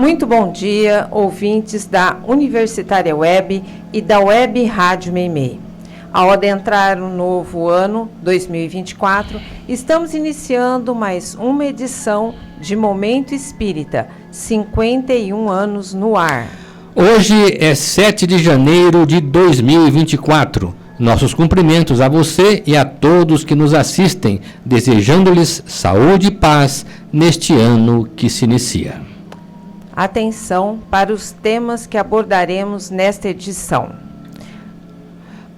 Muito bom dia, ouvintes da Universitária Web e da Web Rádio Meimei. Ao adentrar o novo ano 2024, estamos iniciando mais uma edição de Momento Espírita, 51 anos no ar. Hoje é 7 de janeiro de 2024. Nossos cumprimentos a você e a todos que nos assistem, desejando-lhes saúde e paz neste ano que se inicia. Atenção para os temas que abordaremos nesta edição.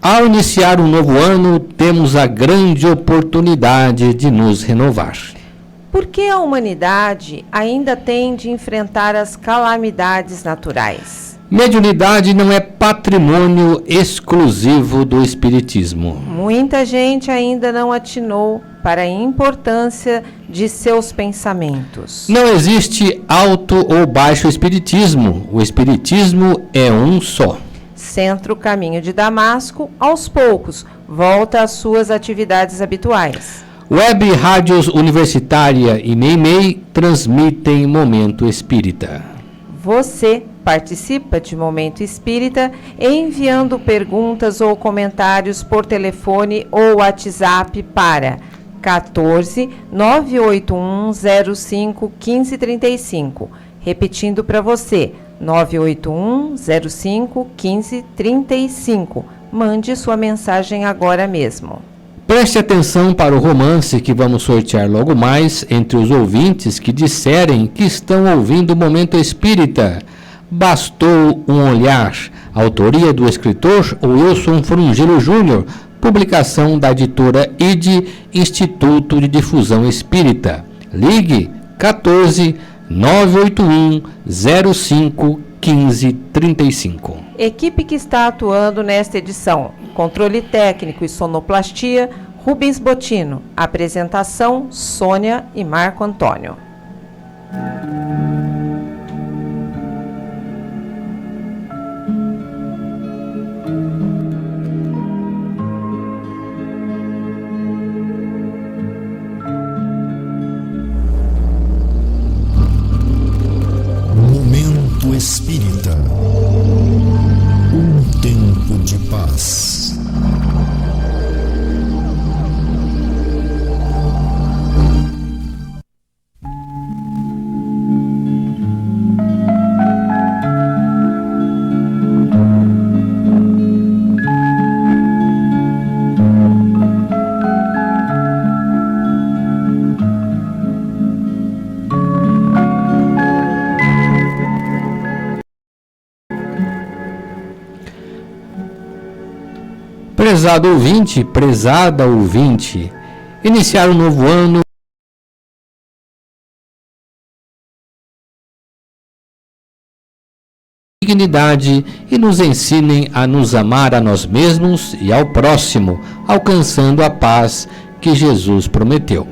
Ao iniciar um novo ano, temos a grande oportunidade de nos renovar. Por que a humanidade ainda tem de enfrentar as calamidades naturais? Mediunidade não é patrimônio exclusivo do Espiritismo. Muita gente ainda não atinou para a importância de seus pensamentos. Não existe alto ou baixo espiritismo. O Espiritismo é um só. Centro Caminho de Damasco, aos poucos, volta às suas atividades habituais. Web Rádios Universitária e Meimei transmitem Momento Espírita. Você participa de Momento Espírita enviando perguntas ou comentários por telefone ou WhatsApp para 14 981 05 1535. Repetindo para você, 981 05 1535. Mande sua mensagem agora mesmo. Preste atenção para o romance que vamos sortear logo mais entre os ouvintes que disserem que estão ouvindo o Momento Espírita. Bastou um olhar. Autoria do escritor Wilson Frungilo Júnior. Publicação da editora ID, Instituto de Difusão Espírita. Ligue 14 981 05 1535. Equipe que está atuando nesta edição: controle técnico e sonoplastia, Rubens Botino. Apresentação: Sônia e Marco Antônio. Momento Espírita. Um tempo de paz. Prezado ouvinte, prezada ouvinte, iniciar um novo ano dignidade e nos ensinem a nos amar a nós mesmos e ao próximo, alcançando a paz que Jesus prometeu.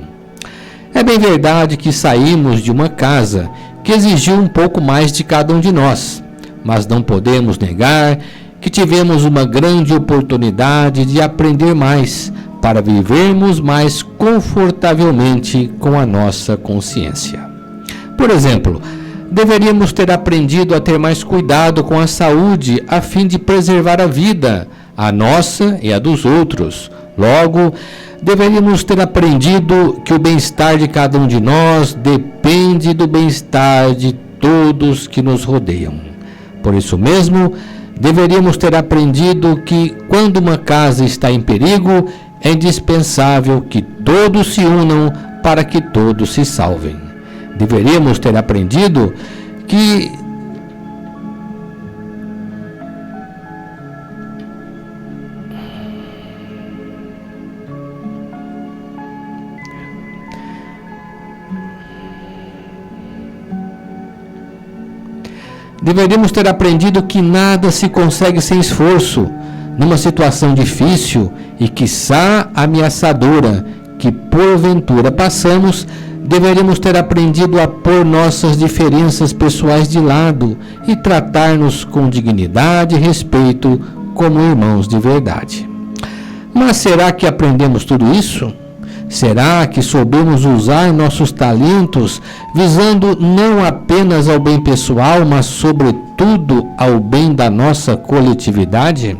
É bem verdade que saímos de uma casa que exigiu um pouco mais de cada um de nós, mas não podemos negar que tivemos uma grande oportunidade de aprender mais para vivermos mais confortavelmente com a nossa consciência. Por exemplo, deveríamos ter aprendido a ter mais cuidado com a saúde a fim de preservar a vida, a nossa e a dos outros. Logo, deveríamos ter aprendido que o bem-estar de cada um de nós depende do bem-estar de todos que nos rodeiam. Por isso mesmo, deveríamos ter aprendido que, quando uma casa está em perigo, é indispensável que todos se unam para que todos se salvem. Deveríamos ter aprendido que nada se consegue sem esforço, numa situação difícil e quiçá ameaçadora que porventura passamos. Deveríamos ter aprendido a pôr nossas diferenças pessoais de lado e tratar-nos com dignidade e respeito como irmãos de verdade. Mas será que aprendemos tudo isso? Será que soubemos usar nossos talentos visando não apenas ao bem pessoal, mas sobretudo ao bem da nossa coletividade?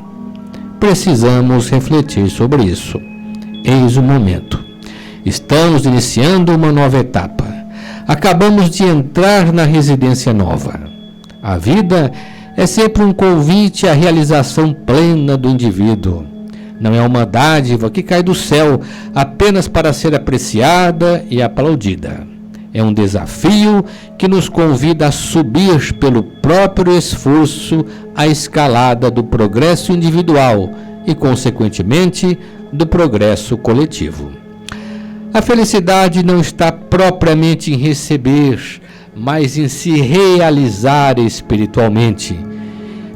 Precisamos refletir sobre isso. Eis o momento. Estamos iniciando uma nova etapa. Acabamos de entrar na residência nova. A vida é sempre um convite à realização plena do indivíduo. Não é uma dádiva que cai do céu apenas para ser apreciada e aplaudida. É um desafio que nos convida a subir pelo próprio esforço a escalada do progresso individual e, consequentemente, do progresso coletivo. A felicidade não está propriamente em receber, mas em se realizar espiritualmente.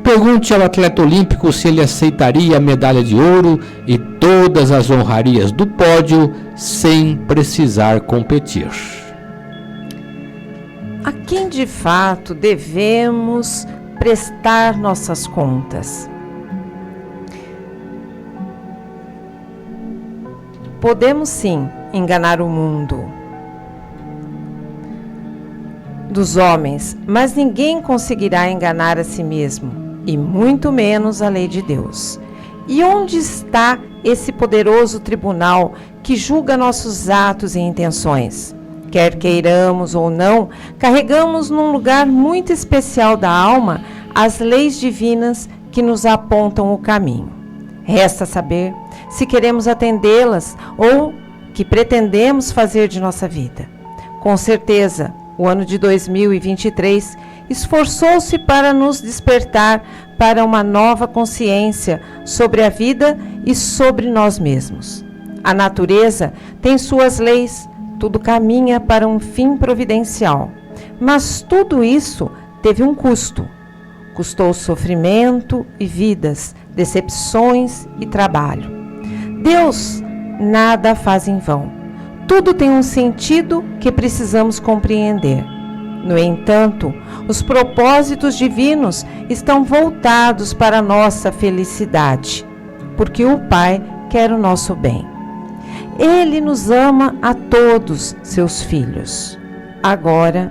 Pergunte ao atleta olímpico se ele aceitaria a medalha de ouro e todas as honrarias do pódio sem precisar competir. A quem de fato devemos prestar nossas contas? Podemos sim enganar o mundo dos homens, mas ninguém conseguirá enganar a si mesmo, e muito menos a lei de Deus. E onde está esse poderoso tribunal que julga nossos atos e intenções? Quer queiramos ou não, carregamos num lugar muito especial da alma as leis divinas que nos apontam o caminho. Resta saber se queremos atendê-las ou que pretendemos fazer de nossa vida. Com certeza, o ano de 2023 esforçou-se para nos despertar para uma nova consciência sobre a vida e sobre nós mesmos. A natureza tem suas leis, tudo caminha para um fim providencial. Mas tudo isso teve um custo. Custou sofrimento e vidas, decepções e trabalho. Deus nada faz em vão. Tudo tem um sentido que precisamos compreender. No entanto, os propósitos divinos estão voltados para a nossa felicidade, porque o Pai quer o nosso bem. Ele nos ama a todos seus filhos. Agora,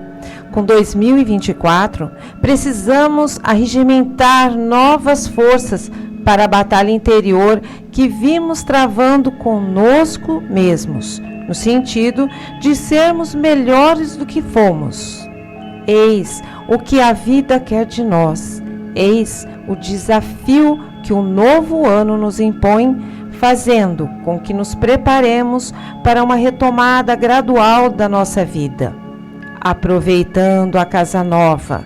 com 2024, precisamos arregimentar novas forças para a batalha interior que vimos travando conosco mesmos, no sentido de sermos melhores do que fomos. Eis o que a vida quer de nós. Eis o desafio que o novo ano nos impõe, fazendo com que nos preparemos para uma retomada gradual da nossa vida, aproveitando a casa nova,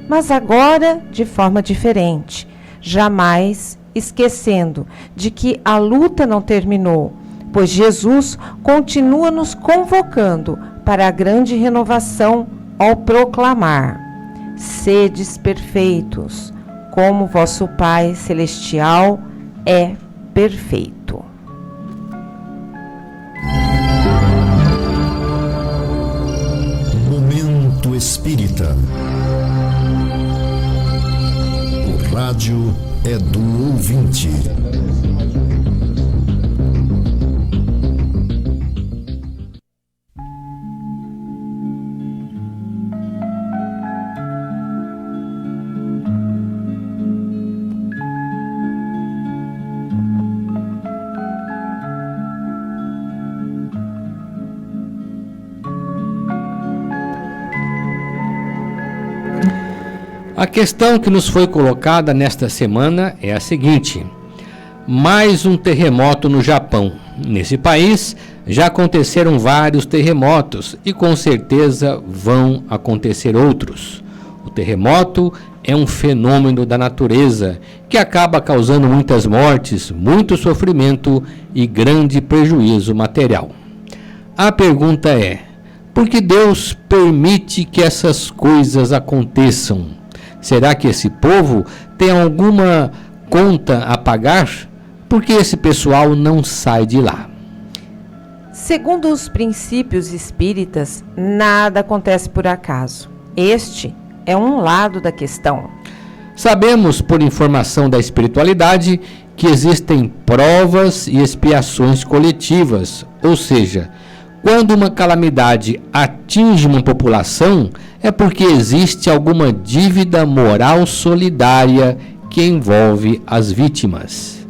mas agora de forma diferente, jamais esquecendo de que a luta não terminou, pois Jesus continua nos convocando para a grande renovação ao proclamar: sedes perfeitos, como vosso Pai Celestial é perfeito. Momento Espírita. O rádio é do ouvinte. A questão que nos foi colocada nesta semana é a seguinte: mais um terremoto no Japão. Nesse país já aconteceram vários terremotos e com certeza vão acontecer outros. O terremoto é um fenômeno da natureza que acaba causando muitas mortes, muito sofrimento e grande prejuízo material. A pergunta é: por que Deus permite que essas coisas aconteçam? Será que esse povo tem alguma conta a pagar? Por que esse pessoal não sai de lá? Segundo os princípios espíritas, nada acontece por acaso. Este é um lado da questão. Sabemos, por informação da espiritualidade, que existem provas e expiações coletivas, ou seja, quando uma calamidade atinge uma população, é porque existe alguma dívida moral solidária que envolve as vítimas.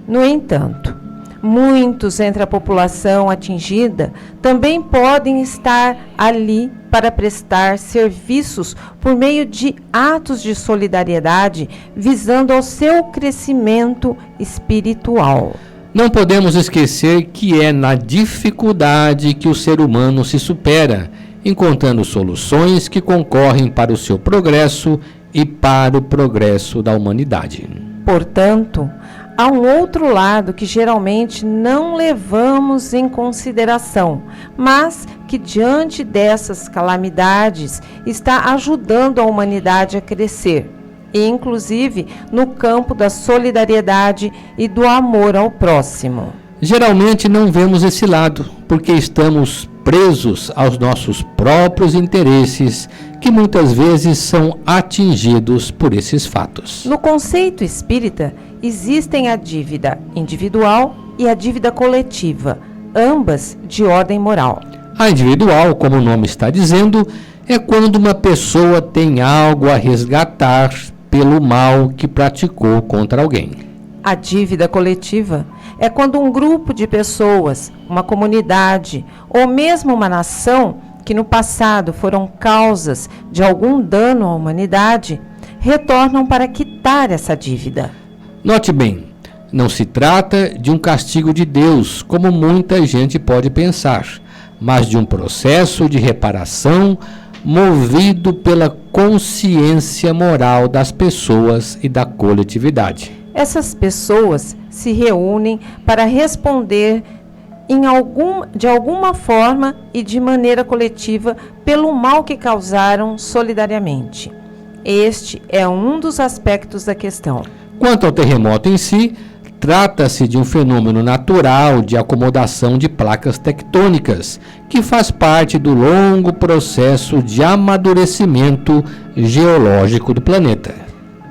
No entanto, muitos entre a população atingida também podem estar ali para prestar serviços por meio de atos de solidariedade visando ao seu crescimento espiritual. Não podemos esquecer que é na dificuldade que o ser humano se supera, encontrando soluções que concorrem para o seu progresso e para o progresso da humanidade. Portanto, há um outro lado que geralmente não levamos em consideração, mas que diante dessas calamidades está ajudando a humanidade a crescer, e inclusive no campo da solidariedade e do amor ao próximo. Geralmente não vemos esse lado, porque estamos presos aos nossos próprios interesses, que muitas vezes são atingidos por esses fatos. No conceito espírita, existem a dívida individual e a dívida coletiva, ambas de ordem moral. A individual, como o nome está dizendo, é quando uma pessoa tem algo a resgatar pelo mal que praticou contra alguém. A dívida coletiva é quando um grupo de pessoas, uma comunidade ou mesmo uma nação que no passado foram causas de algum dano à humanidade, retornam para quitar essa dívida. Note bem, não se trata de um castigo de Deus, como muita gente pode pensar, mas de um processo de reparação movido pela consciência moral das pessoas e da coletividade. Essas pessoas se reúnem para responder de alguma forma e de maneira coletiva pelo mal que causaram solidariamente. Este é um dos aspectos da questão. Quanto ao terremoto em si, trata-se de um fenômeno natural de acomodação de placas tectônicas, que faz parte do longo processo de amadurecimento geológico do planeta.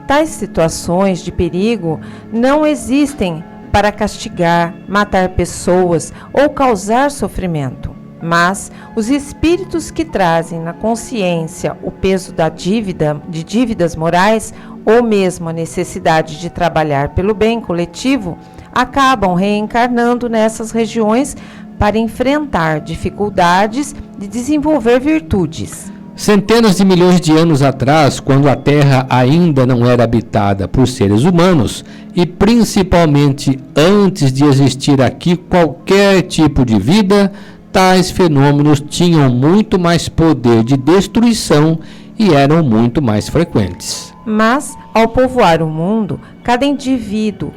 Tais situações de perigo não existem para castigar, matar pessoas ou causar sofrimento, mas os espíritos que trazem na consciência o peso da dívida, de dívidas morais, ou mesmo a necessidade de trabalhar pelo bem coletivo, acabam reencarnando nessas regiões para enfrentar dificuldades e desenvolver virtudes. Centenas de milhões de anos atrás, quando a Terra ainda não era habitada por seres humanos, e principalmente antes de existir aqui qualquer tipo de vida, tais fenômenos tinham muito mais poder de destruição e eram muito mais frequentes. Mas, ao povoar o mundo, cada indivíduo,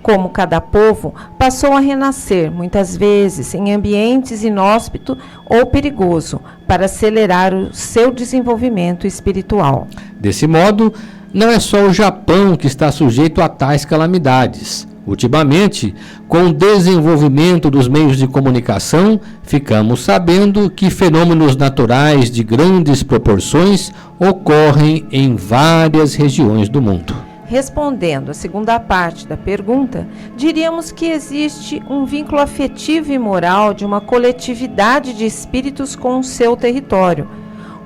como cada povo, passou a renascer, muitas vezes, em ambientes inóspitos ou perigoso, para acelerar o seu desenvolvimento espiritual. Desse modo, não é só o Japão que está sujeito a tais calamidades. Ultimamente, com o desenvolvimento dos meios de comunicação, ficamos sabendo que fenômenos naturais de grandes proporções ocorrem em várias regiões do mundo. Respondendo à segunda parte da pergunta, diríamos que existe um vínculo afetivo e moral de uma coletividade de espíritos com o seu território,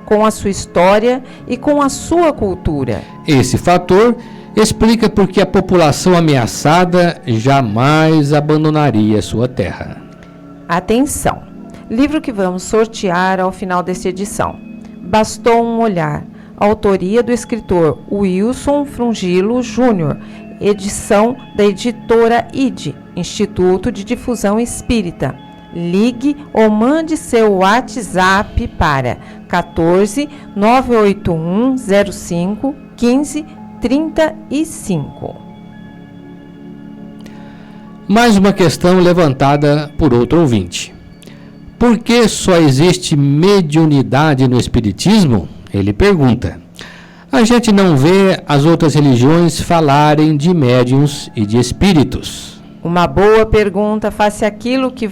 com a sua história e com a sua cultura. Esse fator explica por que a população ameaçada jamais abandonaria sua terra. Atenção! Livro que vamos sortear ao final desta edição. Bastou um olhar. Autoria do escritor Wilson Frungilo Júnior, edição da editora ID, Instituto de Difusão Espírita. Ligue ou mande seu WhatsApp para 14 981 05 15 35. Mais uma questão levantada por outro ouvinte. Por que só existe mediunidade no Espiritismo? Ele pergunta. A gente não vê as outras religiões falarem de médiuns e de espíritos. Uma boa pergunta face àquilo que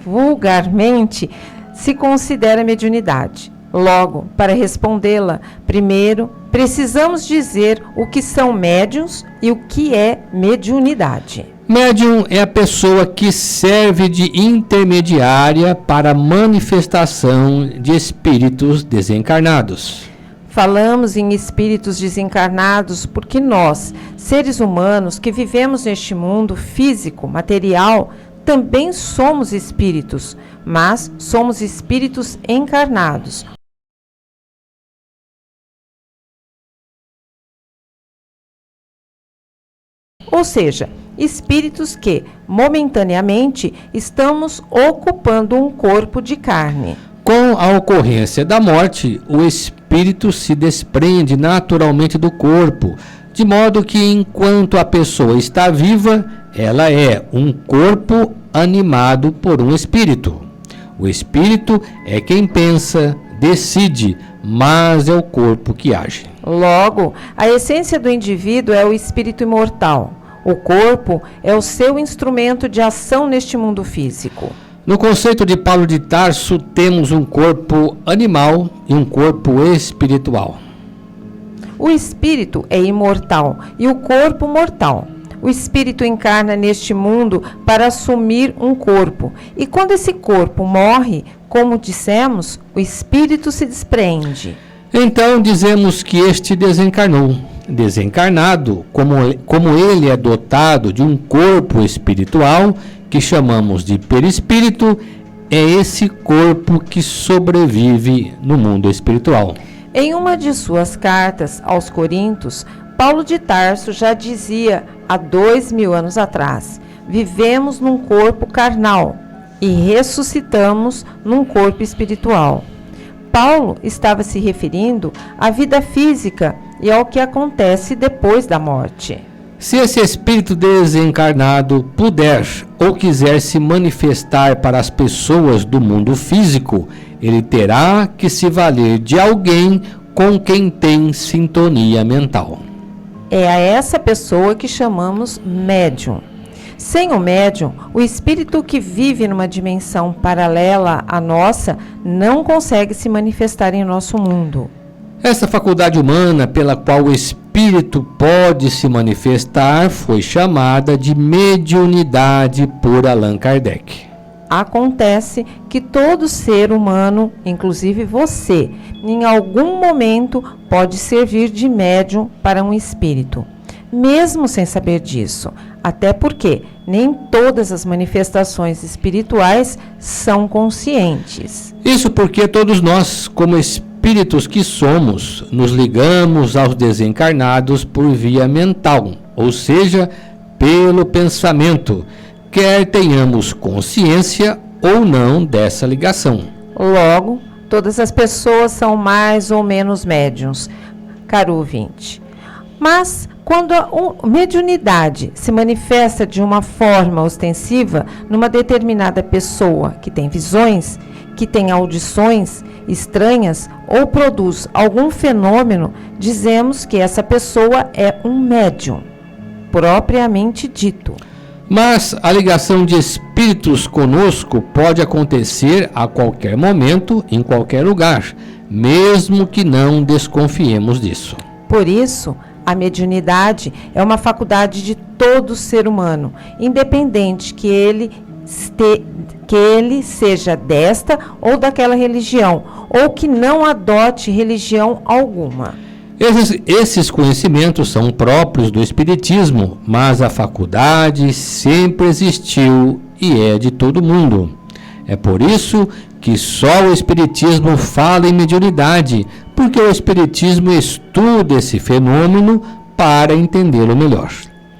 vulgarmente se considera mediunidade. Logo, para respondê-la, primeiro Precisamos dizer o que são médiuns e o que é mediunidade. Médium é a pessoa que serve de intermediária para a manifestação de espíritos desencarnados. Falamos em espíritos desencarnados porque nós, seres humanos que vivemos neste mundo físico, material, também somos espíritos, mas somos espíritos encarnados. Ou seja, espíritos que, momentaneamente, estamos ocupando um corpo de carne. Com a ocorrência da morte, o espírito se desprende naturalmente do corpo, de modo que enquanto a pessoa está viva, ela é um corpo animado por um espírito. O espírito é quem pensa, decide, mas é o corpo que age. Logo, a essência do indivíduo é o espírito imortal. O corpo é o seu instrumento de ação neste mundo físico. No conceito de Paulo de Tarso, temos um corpo animal e um corpo espiritual. O espírito é imortal e o corpo mortal. O espírito encarna neste mundo para assumir um corpo. E quando esse corpo morre, como dissemos, o espírito se desprende. Então dizemos que este desencarnou. Desencarnado, como ele é dotado de um corpo espiritual, que chamamos de perispírito, é esse corpo que sobrevive no mundo espiritual. Em uma de suas cartas aos Coríntios, Paulo de Tarso já dizia há 2000 anos atrás: vivemos num corpo carnal e ressuscitamos num corpo espiritual. Paulo estava se referindo à vida física e ao que acontece depois da morte. Se esse espírito desencarnado puder ou quiser se manifestar para as pessoas do mundo físico, ele terá que se valer de alguém com quem tem sintonia mental. É a essa pessoa que chamamos médium. Sem o médium, o espírito que vive numa dimensão paralela à nossa não consegue se manifestar em nosso mundo. Essa faculdade humana pela qual o espírito pode se manifestar foi chamada de mediunidade por Allan Kardec. Acontece que todo ser humano, inclusive você, em algum momento pode servir de médium para um espírito, mesmo sem saber disso, até porque nem todas as manifestações espirituais são conscientes. Isso porque todos nós, como espíritos que somos, nos ligamos aos desencarnados por via mental, ou seja, pelo pensamento, quer tenhamos consciência ou não dessa ligação. Logo, todas as pessoas são mais ou menos médiuns, caro ouvinte. Mas, quando a mediunidade se manifesta de uma forma ostensiva numa determinada pessoa que tem visões, que tem audições estranhas ou produz algum fenômeno, dizemos que essa pessoa é um médium, propriamente dito. Mas a ligação de espíritos conosco pode acontecer a qualquer momento, em qualquer lugar, mesmo que não desconfiemos disso. Por isso, a mediunidade é uma faculdade de todo ser humano, independente que ele seja desta ou daquela religião, ou que não adote religião alguma. Esses conhecimentos são próprios do Espiritismo, mas a faculdade sempre existiu e é de todo mundo. É por isso que só o Espiritismo fala em mediunidade, porque o Espiritismo estuda esse fenômeno para entendê-lo melhor.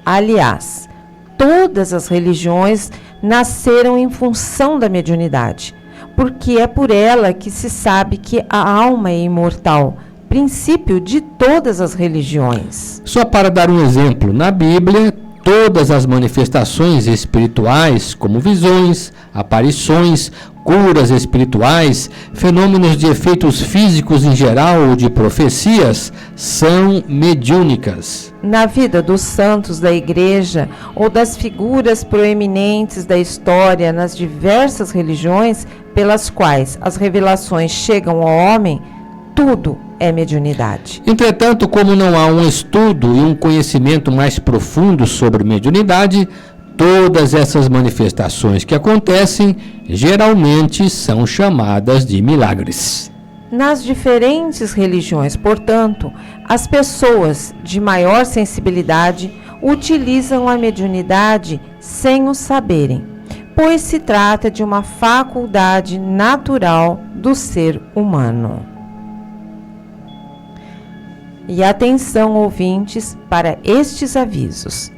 Aliás, todas as religiões nasceram em função da mediunidade, porque é por ela que se sabe que a alma é imortal, princípio de todas as religiões. Só para dar um exemplo, na Bíblia, todas as manifestações espirituais, como visões, aparições, curas espirituais, fenômenos de efeitos físicos em geral ou de profecias, são mediúnicas. Na vida dos santos da Igreja ou das figuras proeminentes da história nas diversas religiões pelas quais as revelações chegam ao homem, tudo é mediunidade. Entretanto, como não há um estudo e um conhecimento mais profundo sobre mediunidade, todas essas manifestações que acontecem geralmente são chamadas de milagres. Nas diferentes religiões, portanto, as pessoas de maior sensibilidade utilizam a mediunidade sem o saberem, pois se trata de uma faculdade natural do ser humano. E atenção, ouvintes, para estes avisos.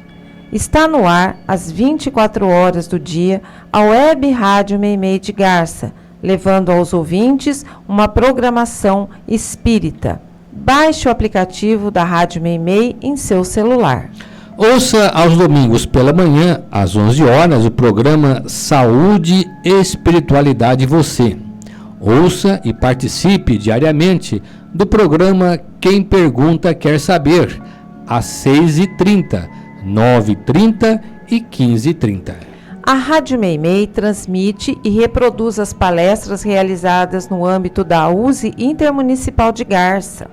Está no ar, às 24 horas do dia, a Web Rádio Meimei de Garça, levando aos ouvintes uma programação espírita. Baixe o aplicativo da Rádio Meimei em seu celular. Ouça aos domingos pela manhã, às 11 horas, o programa Saúde e Espiritualidade Você. Ouça e participe diariamente do programa Quem Pergunta Quer Saber, às 6h30, 9h30 e 15h30. A Rádio Meimei transmite e reproduz as palestras realizadas no âmbito da USE Intermunicipal de Garça.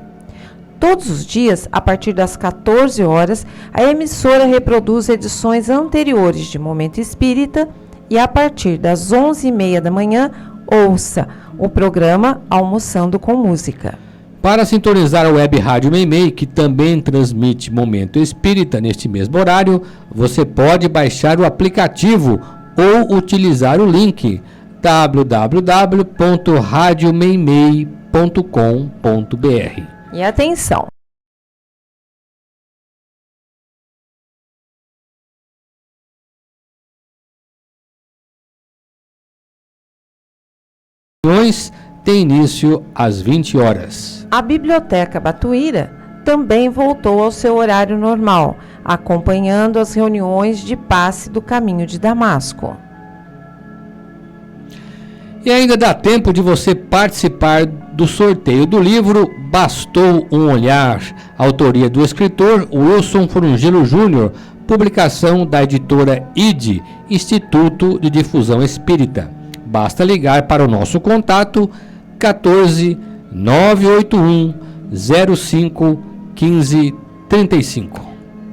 Todos os dias, a partir das 14 horas, a emissora reproduz edições anteriores de Momento Espírita e a partir das 11h30 da manhã, ouça o programa Almoçando com Música. Para sintonizar a Web Rádio Meimei, que também transmite Momento Espírita neste mesmo horário, você pode baixar o aplicativo ou utilizar o link www.radiomeimei.com.br. E atenção! Tem início às 20 horas. A Biblioteca Batuíra também voltou ao seu horário normal, acompanhando as reuniões de passe do Caminho de Damasco. E ainda dá tempo de você participar do sorteio do livro Bastou um Olhar, autoria do escritor Wilson Frungilo Júnior, publicação da editora ID, Instituto de Difusão Espírita. Basta ligar para o nosso contato 14 981 05 15 35.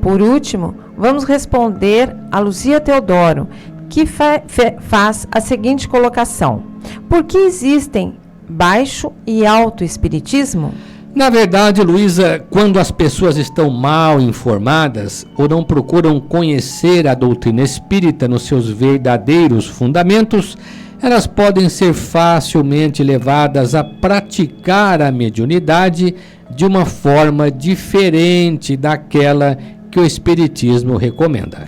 Por último, vamos responder a Luzia Teodoro, que faz a seguinte colocação: por que existem baixo e alto espiritismo? Na verdade, Luísa, quando as pessoas estão mal informadas ou não procuram conhecer a doutrina espírita nos seus verdadeiros fundamentos, elas podem ser facilmente levadas a praticar a mediunidade de uma forma diferente daquela que o Espiritismo recomenda.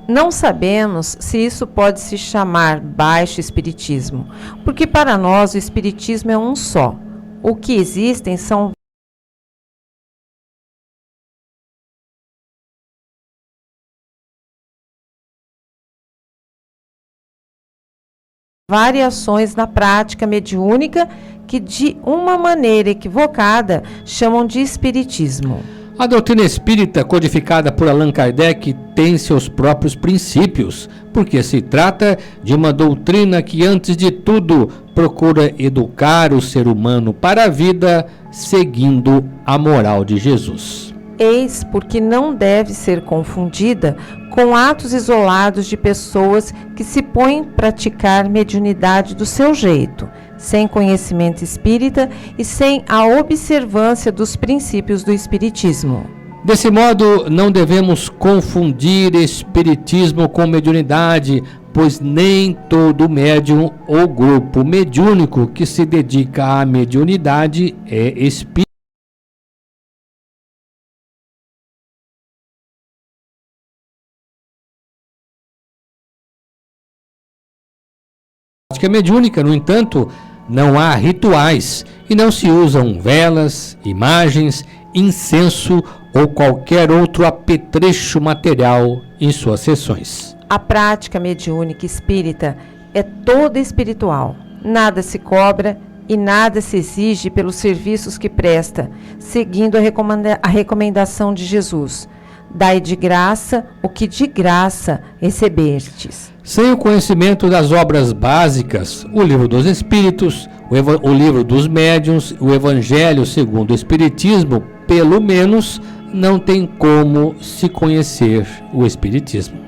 Não sabemos se isso pode se chamar baixo espiritismo, porque para nós o espiritismo é um só. O que existem são variações na prática mediúnica que, de uma maneira equivocada, chamam de espiritismo. A doutrina espírita, codificada por Allan Kardec, tem seus próprios princípios, porque se trata de uma doutrina que, antes de tudo, procura educar o ser humano para a vida, seguindo a moral de Jesus. Eis porque não deve ser confundida com atos isolados de pessoas que se põem a praticar mediunidade do seu jeito, sem conhecimento espírita e sem a observância dos princípios do espiritismo. Desse modo, não devemos confundir espiritismo com mediunidade, pois nem todo médium ou grupo mediúnico que se dedica à mediunidade é espírita. A mediúnica, no entanto, não há rituais e não se usam velas, imagens, incenso ou qualquer outro apetrecho material em suas sessões. A prática mediúnica espírita é toda espiritual. Nada se cobra e nada se exige pelos serviços que presta, seguindo a recomendação de Jesus. Dai de graça o que de graça recebestes. Sem o conhecimento das obras básicas, o Livro dos Espíritos, O livro dos médiuns, o Evangelho segundo o Espiritismo, pelo menos, não tem como se conhecer o Espiritismo.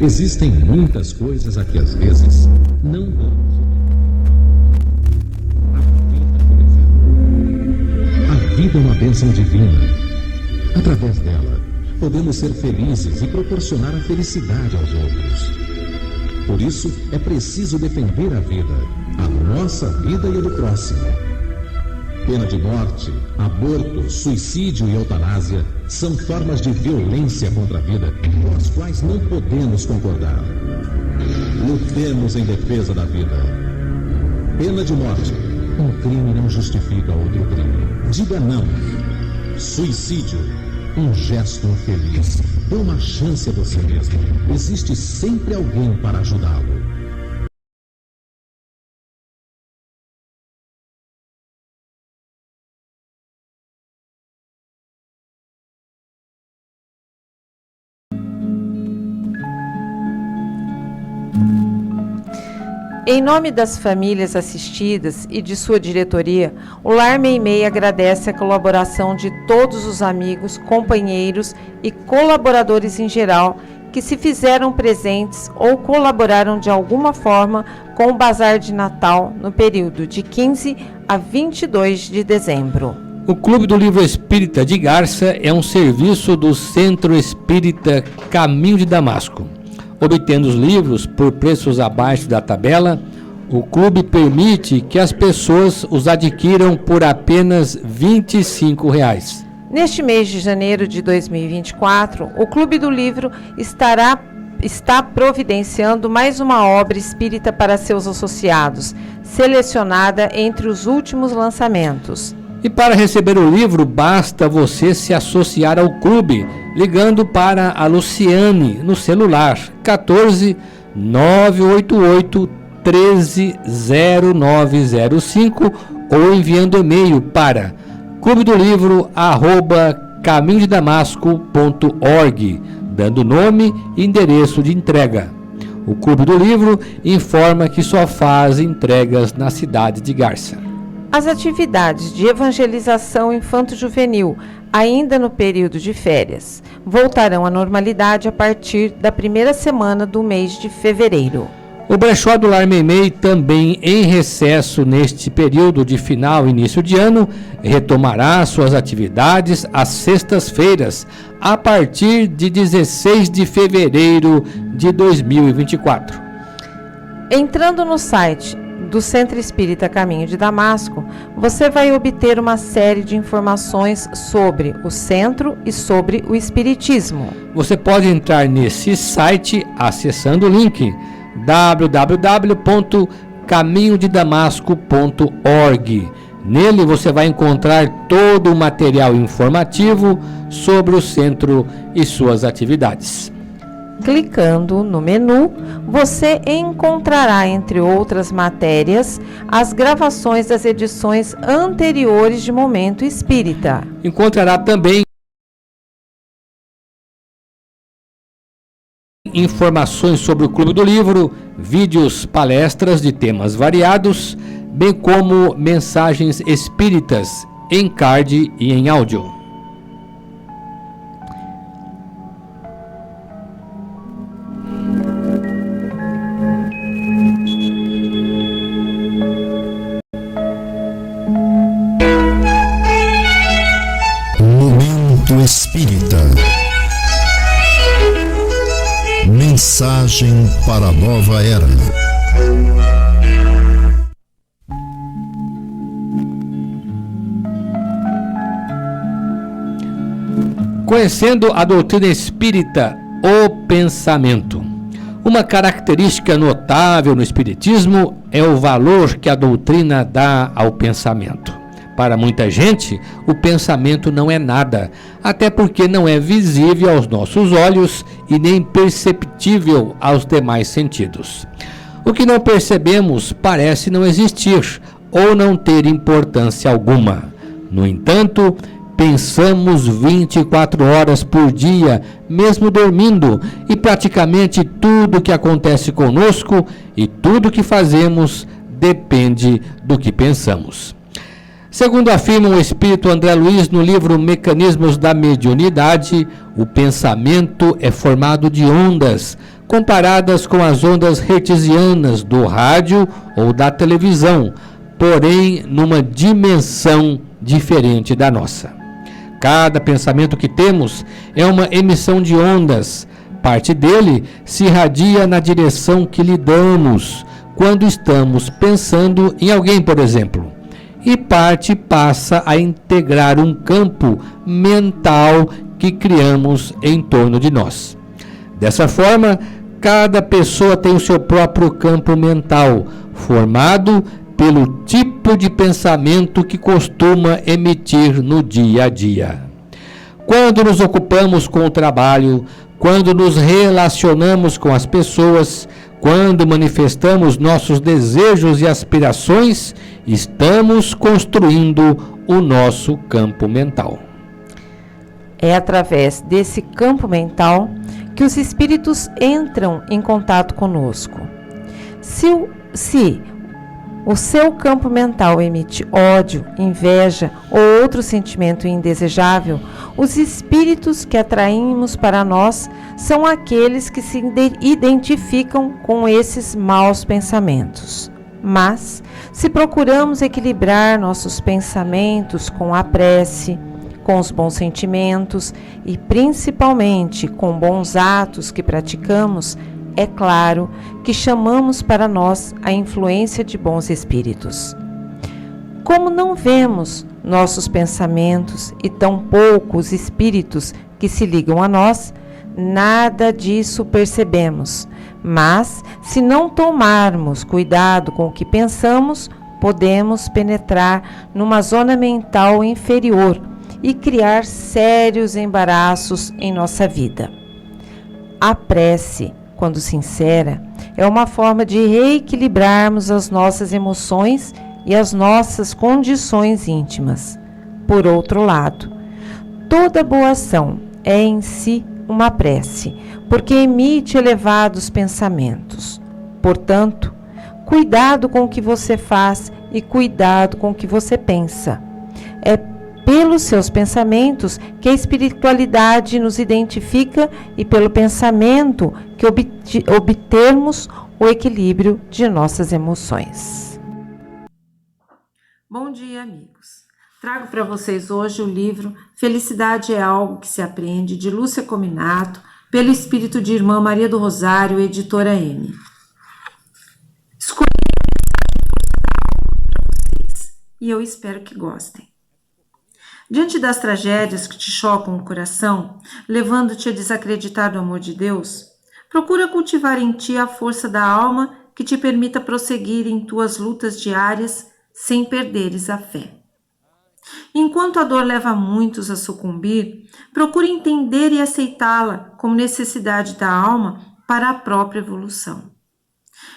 Existem muitas coisas a que às vezes não damos. A vida é uma bênção divina. Através dela, podemos ser felizes e proporcionar a felicidade aos outros. Por isso, é preciso defender a vida, a nossa vida e a do próximo. Pena de morte, aborto, suicídio e eutanásia são formas de violência contra a vida com as quais não podemos concordar. Lutemos em defesa da vida. Pena de morte. Um crime não justifica outro crime. Diga não. Suicídio. Um gesto infeliz. Dê uma chance a você mesmo. Existe sempre alguém para ajudá-lo. Em nome das famílias assistidas e de sua diretoria, o Lar Meimei agradece a colaboração de todos os amigos, companheiros e colaboradores em geral que se fizeram presentes ou colaboraram de alguma forma com o Bazar de Natal no período de 15 a 22 de dezembro. O Clube do Livro Espírita de Garça é um serviço do Centro Espírita Caminho de Damasco. Obtendo os livros por preços abaixo da tabela, o clube permite que as pessoas os adquiram por apenas R$ 25. Neste mês de janeiro de 2024, o Clube do Livro está providenciando mais uma obra espírita para seus associados, selecionada entre os últimos lançamentos. E para receber o livro, basta você se associar ao clube, ligando para a Luciane no celular 14 988 13 0905 ou enviando e-mail para clubedolivro@caminhodedamasco.org, dando nome e endereço de entrega. O Clube do Livro informa que só faz entregas na cidade de Garça. As atividades de evangelização infanto-juvenil, ainda no período de férias, voltarão à normalidade a partir da primeira semana do mês de fevereiro. O Brechó do Lar Meimei, também em recesso neste período de final e início de ano, retomará suas atividades às sextas-feiras, a partir de 16 de fevereiro de 2024. Entrando no site do Centro Espírita Caminho de Damasco, você vai obter uma série de informações sobre o centro e sobre o Espiritismo. Você pode entrar nesse site acessando o link www.caminhodedamasco.org. Nele você vai encontrar todo o material informativo sobre o centro e suas atividades. Clicando no menu, você encontrará, entre outras matérias, as gravações das edições anteriores de Momento Espírita. Encontrará também informações sobre o Clube do Livro, vídeos, palestras de temas variados, bem como mensagens espíritas em card e em áudio. Momento Espírita. Mensagem para a nova era. Conhecendo a doutrina espírita, o pensamento. Uma característica notável no espiritismo é o valor que a doutrina dá ao pensamento. Para muita gente, o pensamento não é nada, até porque não é visível aos nossos olhos e nem perceptível aos demais sentidos. O que não percebemos parece não existir ou não ter importância alguma. No entanto, pensamos 24 horas por dia, mesmo dormindo, e praticamente tudo que acontece conosco e tudo que fazemos depende do que pensamos. Segundo afirma o espírito André Luiz no livro Mecanismos da Mediunidade, o pensamento é formado de ondas, comparadas com as ondas hertzianas do rádio ou da televisão, porém numa dimensão diferente da nossa. Cada pensamento que temos é uma emissão de ondas. Parte dele se irradia na direção que lhe damos quando estamos pensando em alguém, por exemplo, e parte passa a integrar um campo mental que criamos em torno de nós. Dessa forma, cada pessoa tem o seu próprio campo mental, formado pelo tipo de pensamento que costuma emitir no dia a dia. Quando nos ocupamos com o trabalho, quando nos relacionamos com as pessoas, quando manifestamos nossos desejos e aspirações, estamos construindo o nosso campo mental. É através desse campo mental que os espíritos entram em contato conosco. Se o seu campo mental emite ódio, inveja ou outro sentimento indesejável, os espíritos que atraímos para nós são aqueles que se identificam com esses maus pensamentos. Mas, se procuramos equilibrar nossos pensamentos com a prece, com os bons sentimentos e principalmente com bons atos que praticamos, é claro que chamamos para nós a influência de bons espíritos. Como não vemos nossos pensamentos e tampouco os espíritos que se ligam a nós, nada disso percebemos. Mas, se não tomarmos cuidado com o que pensamos, podemos penetrar numa zona mental inferior e criar sérios embaraços em nossa vida. A prece, quando sincera, é uma forma de reequilibrarmos as nossas emoções e as nossas condições íntimas. Por outro lado, toda boa ação é em si uma prece, porque emite elevados pensamentos. Portanto, cuidado com o que você faz e cuidado com o que você pensa. É pelos seus pensamentos que a espiritualidade nos identifica e pelo pensamento que obtermos o equilíbrio de nossas emoções. Bom dia, amigos. Trago para vocês hoje o livro Felicidade é Algo que se Aprende, de Lúcia Cominato, pelo espírito de Irmã Maria do Rosário, editora M. Escolhi para vocês e eu espero que gostem. Diante das tragédias que te chocam o coração, levando-te a desacreditar do amor de Deus, procura cultivar em ti a força da alma que te permita prosseguir em tuas lutas diárias sem perderes a fé. Enquanto a dor leva muitos a sucumbir, procure entender e aceitá-la como necessidade da alma para a própria evolução.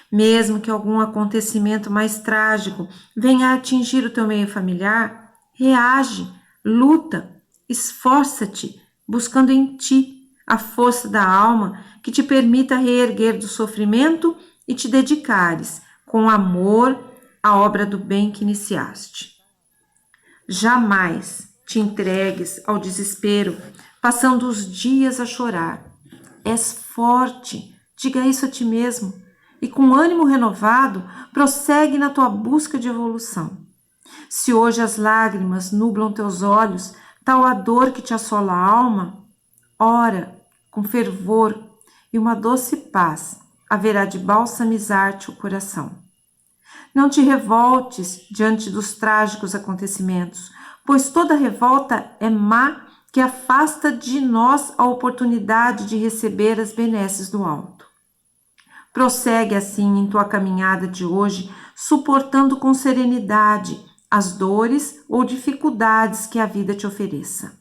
Mesmo que algum acontecimento mais trágico venha a atingir o teu meio familiar, reage, luta, esforça-te, buscando em ti a força da alma que te permita reerguer do sofrimento e te dedicares com amor à obra do bem que iniciaste. Jamais te entregues ao desespero, passando os dias a chorar. És forte, diga isso a ti mesmo, e com ânimo renovado, prossegue na tua busca de evolução. Se hoje as lágrimas nublam teus olhos, tal a dor que te assola a alma, ora com fervor e uma doce paz haverá de balsamizar-te o coração. Não te revoltes diante dos trágicos acontecimentos, pois toda revolta é má que afasta de nós a oportunidade de receber as benesses do alto. Prossegue assim em tua caminhada de hoje, suportando com serenidade as dores ou dificuldades que a vida te ofereça.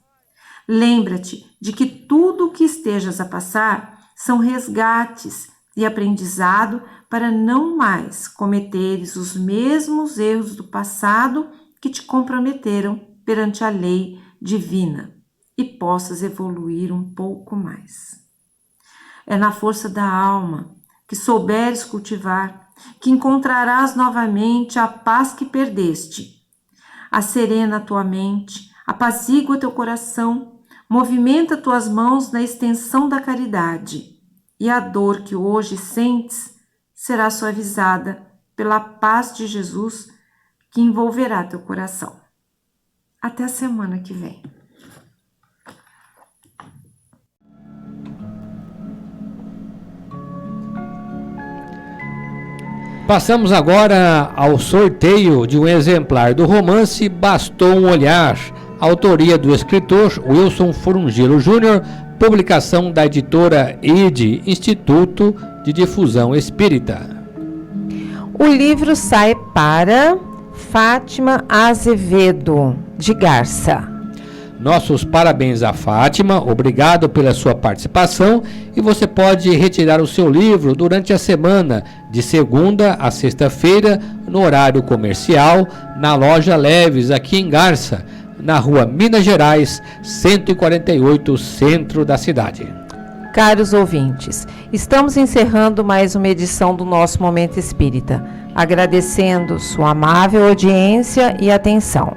Lembra-te de que tudo o que estejas a passar são resgates e aprendizado para não mais cometeres os mesmos erros do passado que te comprometeram perante a lei divina e possas evoluir um pouco mais. É na força da alma que souberes cultivar que encontrarás novamente a paz que perdeste. Asserena a tua mente, apazigua teu coração, movimenta tuas mãos na extensão da caridade, e a dor que hoje sentes será suavizada pela paz de Jesus que envolverá teu coração. Até a semana que vem. Passamos agora ao sorteio de um exemplar do romance Bastou um Olhar, autoria do escritor Wilson Furungilo Júnior, publicação da editora IDE, Instituto de Difusão Espírita. O livro sai para Fátima Azevedo, de Garça. Nossos parabéns a Fátima, obrigado pela sua participação, e você pode retirar o seu livro durante a semana, de segunda a sexta-feira, no horário comercial, na loja Leves, aqui em Garça, na rua Minas Gerais, 148, centro da cidade. Caros ouvintes, estamos encerrando mais uma edição do nosso Momento Espírita, agradecendo sua amável audiência e atenção.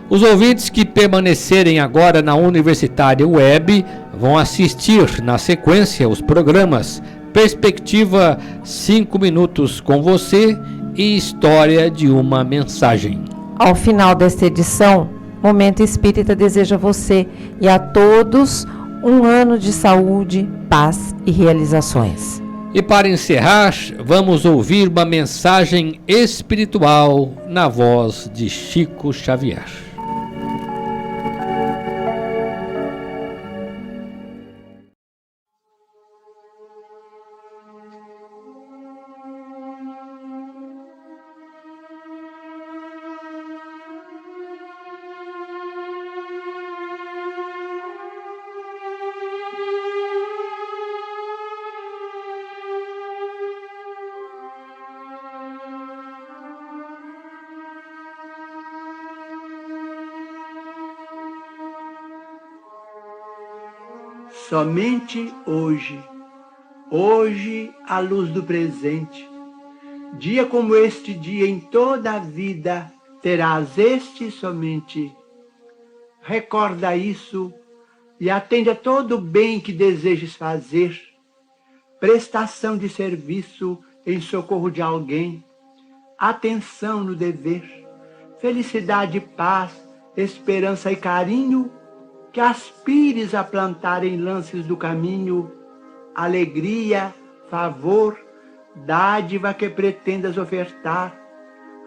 Os ouvintes que permanecerem agora na Universitária Web vão assistir na sequência os programas Perspectiva 5 Minutos com Você e História de uma Mensagem. Ao final desta edição, Momento Espírita deseja a você e a todos um ano de saúde, paz e realizações. E para encerrar, vamos ouvir uma mensagem espiritual na voz de Chico Xavier. Somente hoje à luz do presente, dia como este dia em toda a vida terás este somente. Recorda isso e atende a todo o bem que desejes fazer, prestação de serviço em socorro de alguém, atenção no dever, felicidade, paz, esperança e carinho, que aspires a plantar em lances do caminho, alegria, favor, dádiva que pretendas ofertar,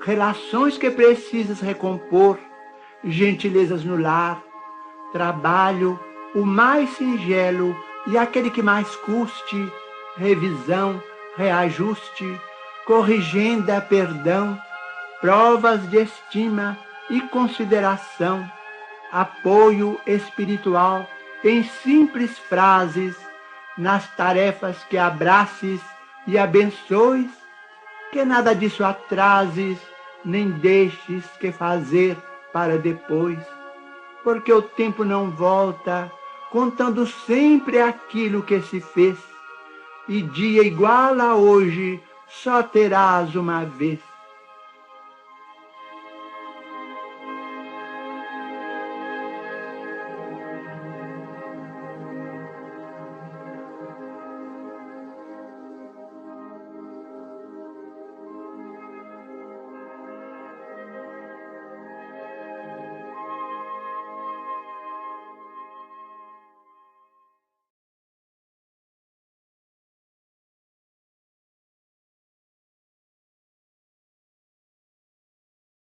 relações que precisas recompor, gentilezas no lar, trabalho, o mais singelo e aquele que mais custe, revisão, reajuste, corrigenda, perdão, provas de estima e consideração, apoio espiritual em simples frases, nas tarefas que abraces e abençoes, que nada disso atrases, nem deixes que fazer para depois, porque o tempo não volta, contando sempre aquilo que se fez, e dia igual a hoje só terás uma vez.